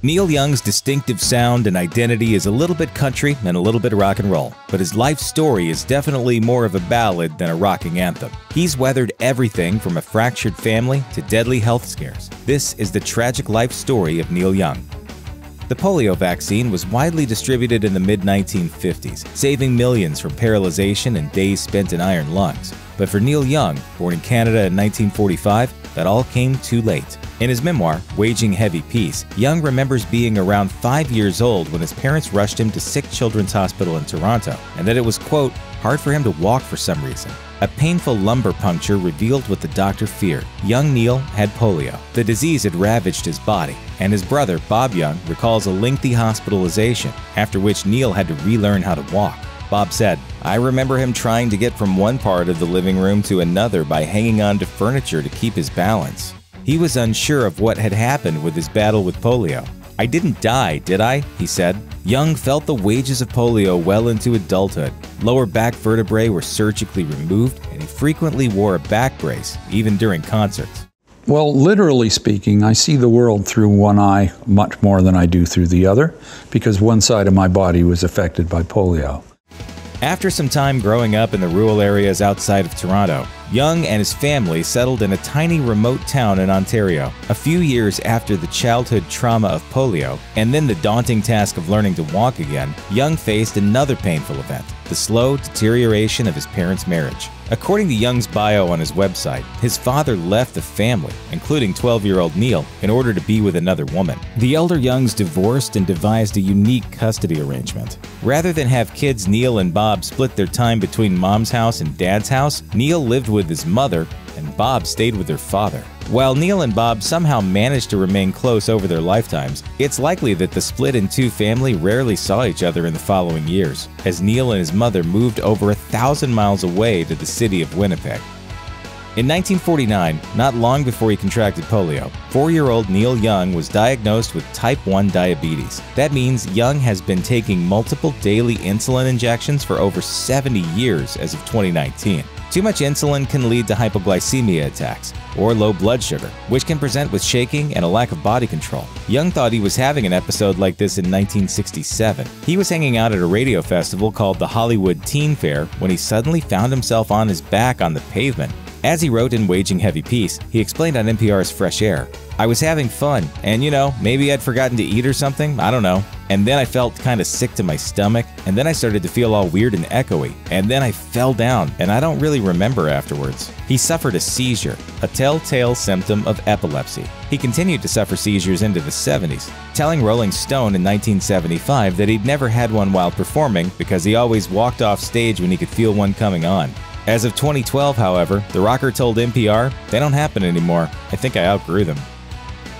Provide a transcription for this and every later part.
Neil Young's distinctive sound and identity is a little bit country and a little bit rock and roll, but his life story is definitely more of a ballad than a rocking anthem. He's weathered everything from a fractured family to deadly health scares. This is the tragic life story of Neil Young. The polio vaccine was widely distributed in the mid-1950s, saving millions from paralyzation and days spent in iron lungs. But for Neil Young, born in Canada in 1945, that all came too late. In his memoir, Waging Heavy Peace, Young remembers being around 5 years old when his parents rushed him to Sick Children's Hospital in Toronto, and that it was, quote, hard for him to walk for some reason. A painful lumbar puncture revealed what the doctor feared. Young Neil had polio. The disease had ravaged his body, and his brother, Bob Young, recalls a lengthy hospitalization, after which Neil had to relearn how to walk. Bob said, I remember him trying to get from one part of the living room to another by hanging on to furniture to keep his balance. He was unsure of what had happened with his battle with polio. I didn't die, did I? He said. Young felt the wages of polio well into adulthood. Lower back vertebrae were surgically removed, and he frequently wore a back brace, even during concerts. Well, literally speaking, I see the world through one eye much more than I do through the other, because one side of my body was affected by polio. After some time growing up in the rural areas outside of Toronto, Young and his family settled in a tiny remote town in Ontario. A few years after the childhood trauma of polio, and then the daunting task of learning to walk again, Young faced another painful event, the slow deterioration of his parents' marriage. According to Young's bio on his website, his father left the family, including 12-year-old Neil, in order to be with another woman. The elder Youngs divorced and devised a unique custody arrangement. Rather than have kids Neil and Bob split their time between mom's house and dad's house, Neil lived with his mother and Bob stayed with their father. While Neil and Bob somehow managed to remain close over their lifetimes, it's likely that the split-in-two family rarely saw each other in the following years, as Neil and his mother moved over 1,000 miles away to the city of Winnipeg. In 1949, not long before he contracted polio, 4-year-old Neil Young was diagnosed with type 1 diabetes. That means Young has been taking multiple daily insulin injections for over 70 years as of 2019. Too much insulin can lead to hypoglycemia attacks, or low blood sugar, which can present with shaking and a lack of body control. Young thought he was having an episode like this in 1967. He was hanging out at a radio festival called the Hollywood Teen Fair when he suddenly found himself on his back on the pavement. As he wrote in Waging Heavy Peace, he explained on NPR's Fresh Air, I was having fun, and maybe I'd forgotten to eat or something, I don't know. And then I felt kind of sick to my stomach, and then I started to feel all weird and echoey, and then I fell down, and I don't really remember afterwards. He suffered a seizure, a telltale symptom of epilepsy. He continued to suffer seizures into the 70s, telling Rolling Stone in 1975 that he'd never had one while performing because he always walked off stage when he could feel one coming on. As of 2012, however, the rocker told NPR, they don't happen anymore. I think I outgrew them.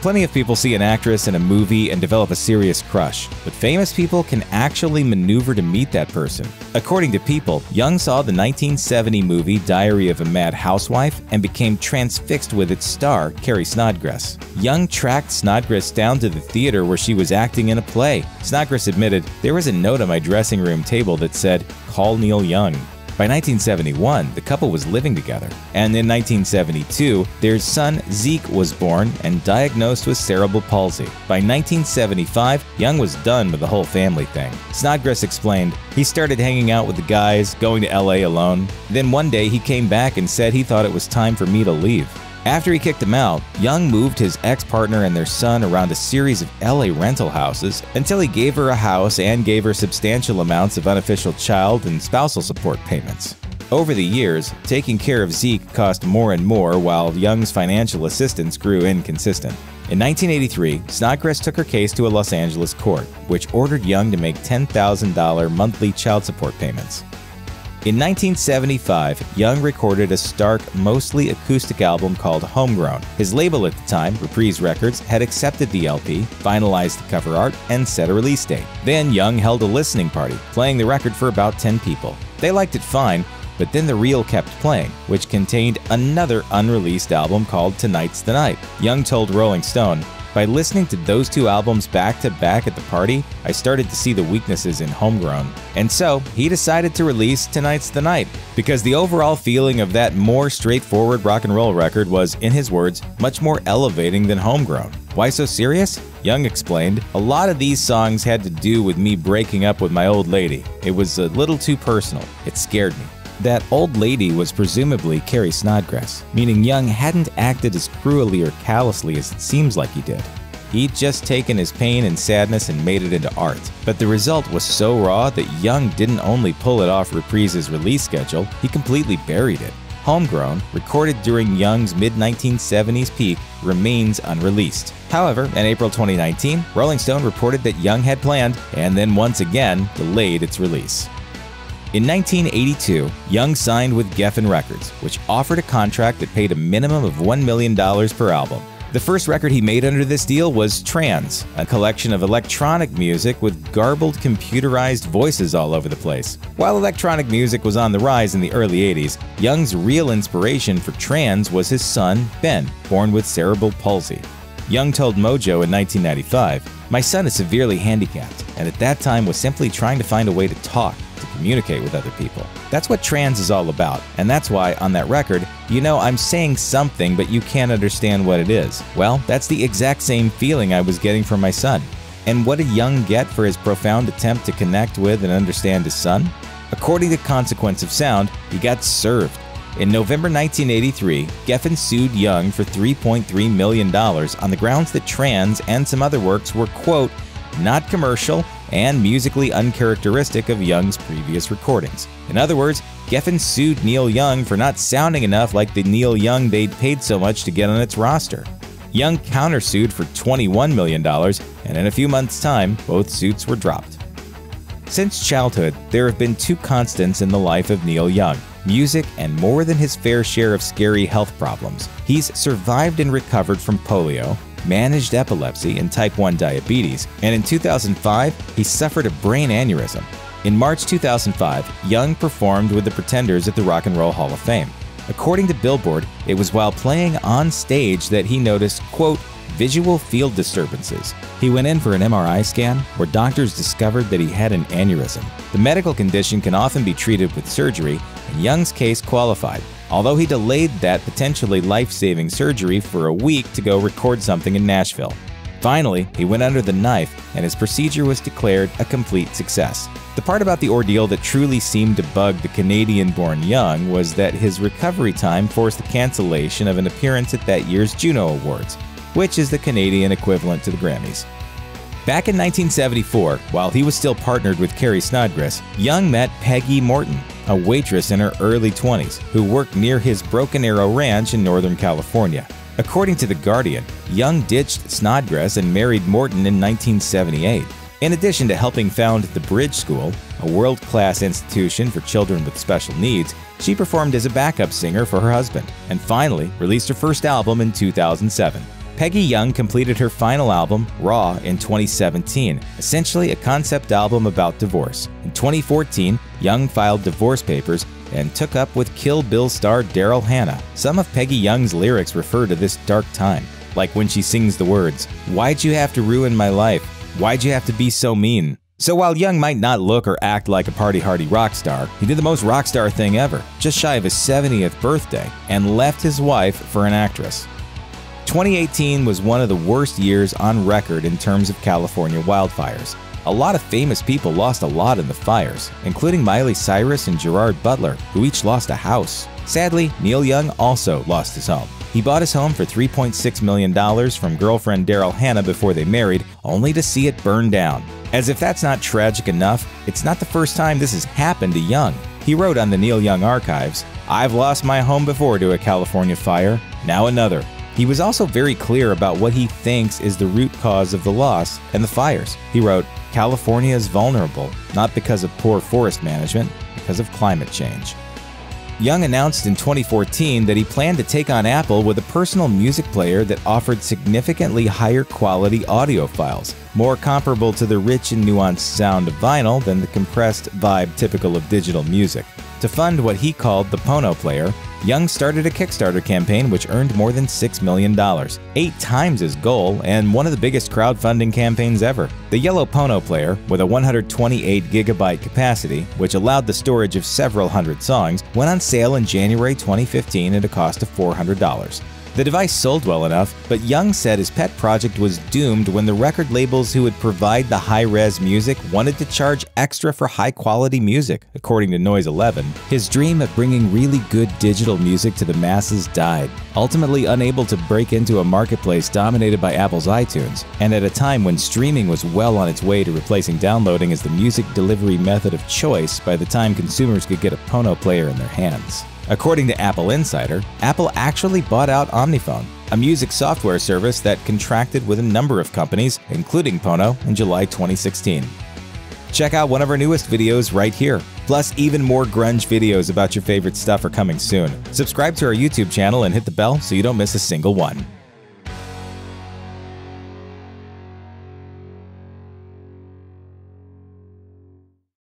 Plenty of people see an actress in a movie and develop a serious crush, but famous people can actually maneuver to meet that person. According to People, Young saw the 1970 movie Diary of a Mad Housewife and became transfixed with its star, Carrie Snodgrass. Young tracked Snodgrass down to the theater where she was acting in a play. Snodgrass admitted, there was a note on my dressing room table that said, "Call Neil Young." By 1971, the couple was living together, and in 1972, their son Zeke was born and diagnosed with cerebral palsy. By 1975, Young was done with the whole family thing. Snodgrass explained, he started hanging out with the guys, going to LA alone. Then one day he came back and said he thought it was time for me to leave. After he kicked him out, Young moved his ex-partner and their son around a series of LA rental houses until he gave her a house and gave her substantial amounts of unofficial child and spousal support payments. Over the years, taking care of Zeke cost more and more while Young's financial assistance grew inconsistent. In 1983, Snodgrass took her case to a Los Angeles court, which ordered Young to make $10,000 monthly child support payments. In 1975, Young recorded a stark, mostly acoustic album called Homegrown. His label at the time, Reprise Records, had accepted the LP, finalized the cover art, and set a release date. Then Young held a listening party, playing the record for about 10 people. They liked it fine, but then the reel kept playing, which contained another unreleased album called Tonight's the Night. Young told Rolling Stone, by listening to those two albums back-to-back at the party, I started to see the weaknesses in Homegrown. And so, he decided to release Tonight's the Night, because the overall feeling of that more straightforward rock and roll record was, in his words, much more elevating than Homegrown. Why so serious? Young explained, "A lot of these songs had to do with me breaking up with my old lady. It was a little too personal. It scared me." That old lady was presumably Carrie Snodgrass, meaning Young hadn't acted as cruelly or callously as it seems like he did. He'd just taken his pain and sadness and made it into art. But the result was so raw that Young didn't only pull it off Reprise's release schedule, he completely buried it. Homegrown, recorded during Young's mid-1970s peak, remains unreleased. However, in April 2019, Rolling Stone reported that Young had planned, and then once again, delayed its release. In 1982, Young signed with Geffen Records, which offered a contract that paid a minimum of $1 million per album. The first record he made under this deal was Trans, a collection of electronic music with garbled computerized voices all over the place. While electronic music was on the rise in the early 80s, Young's real inspiration for Trans was his son, Ben, born with cerebral palsy. Young told Mojo in 1995, "My son is severely handicapped, and at that time was simply trying to find a way to talk, to communicate with other people. That's what Trans is all about, and that's why, on that record, I'm saying something but you can't understand what it is. Well, that's the exact same feeling I was getting from my son." And what did Young get for his profound attempt to connect with and understand his son? According to Consequence of Sound, he got served. In November 1983, Geffen sued Young for $3.3 million on the grounds that Trans and some other works were, quote, "not commercial and musically uncharacteristic of Young's previous recordings." In other words, Geffen sued Neil Young for not sounding enough like the Neil Young they'd paid so much to get on its roster. Young countersued for $21 million, and in a few months' time, both suits were dropped. Since childhood, there have been two constants in the life of Neil Young: music and more than his fair share of scary health problems. He's survived and recovered from polio, managed epilepsy and type 1 diabetes, and in 2005, he suffered a brain aneurysm. In March 2005, Young performed with the Pretenders at the Rock and Roll Hall of Fame. According to Billboard, it was while playing on stage that he noticed, quote, "visual field disturbances." He went in for an MRI scan where doctors discovered that he had an aneurysm. The medical condition can often be treated with surgery, and Young's case qualified, although he delayed that potentially life-saving surgery for a week to go record something in Nashville. Finally, he went under the knife, and his procedure was declared a complete success. The part about the ordeal that truly seemed to bug the Canadian-born Young was that his recovery time forced the cancellation of an appearance at that year's Juno Awards, which is the Canadian equivalent to the Grammys. Back in 1974, while he was still partnered with Carrie Snodgrass, Young met Peggy Morton, a waitress in her early 20s who worked near his Broken Arrow Ranch in Northern California. According to The Guardian, Young ditched Snodgrass and married Morton in 1978. In addition to helping found the Bridge School, a world-class institution for children with special needs, she performed as a backup singer for her husband, and finally released her first album in 2007. Peggy Young completed her final album, Raw, in 2017, essentially a concept album about divorce. In 2014, Young filed divorce papers and took up with Kill Bill star Daryl Hannah. Some of Peggy Young's lyrics refer to this dark time, like when she sings the words, "Why'd you have to ruin my life? Why'd you have to be so mean?" So while Young might not look or act like a party-hardy rock star, he did the most rock star thing ever, just shy of his 70th birthday, and left his wife for an actress. 2018 was one of the worst years on record in terms of California wildfires. A lot of famous people lost a lot in the fires, including Miley Cyrus and Gerard Butler, who each lost a house. Sadly, Neil Young also lost his home. He bought his home for $3.6 million from girlfriend Daryl Hannah before they married, only to see it burn down. As if that's not tragic enough, it's not the first time this has happened to Young. He wrote on the Neil Young archives, "I've lost my home before to a California fire, now another." He was also very clear about what he thinks is the root cause of the loss and the fires. He wrote, "California is vulnerable, not because of poor forest management, because of climate change." Young announced in 2014 that he planned to take on Apple with a personal music player that offered significantly higher quality audio files, more comparable to the rich and nuanced sound of vinyl than the compressed vibe typical of digital music. To fund what he called the Pono player, Young started a Kickstarter campaign which earned more than $6 million, 8 times his goal and one of the biggest crowdfunding campaigns ever. The yellow Pono player, with a 128GB capacity, which allowed the storage of several hundred songs, went on sale in January 2015 at a cost of $400. The device sold well enough, but Young said his pet project was doomed when the record labels who would provide the high-res music wanted to charge extra for high-quality music, according to Noise 11. His dream of bringing really good digital music to the masses died, ultimately unable to break into a marketplace dominated by Apple's iTunes, and at a time when streaming was well on its way to replacing downloading as the music delivery method of choice by the time consumers could get a Pono player in their hands. According to Apple Insider, Apple actually bought out Omniphone, a music software service that contracted with a number of companies, including Pono, in July 2016. Check out one of our newest videos right here. Plus, even more grunge videos about your favorite stuff are coming soon. Subscribe to our YouTube channel and hit the bell so you don't miss a single one.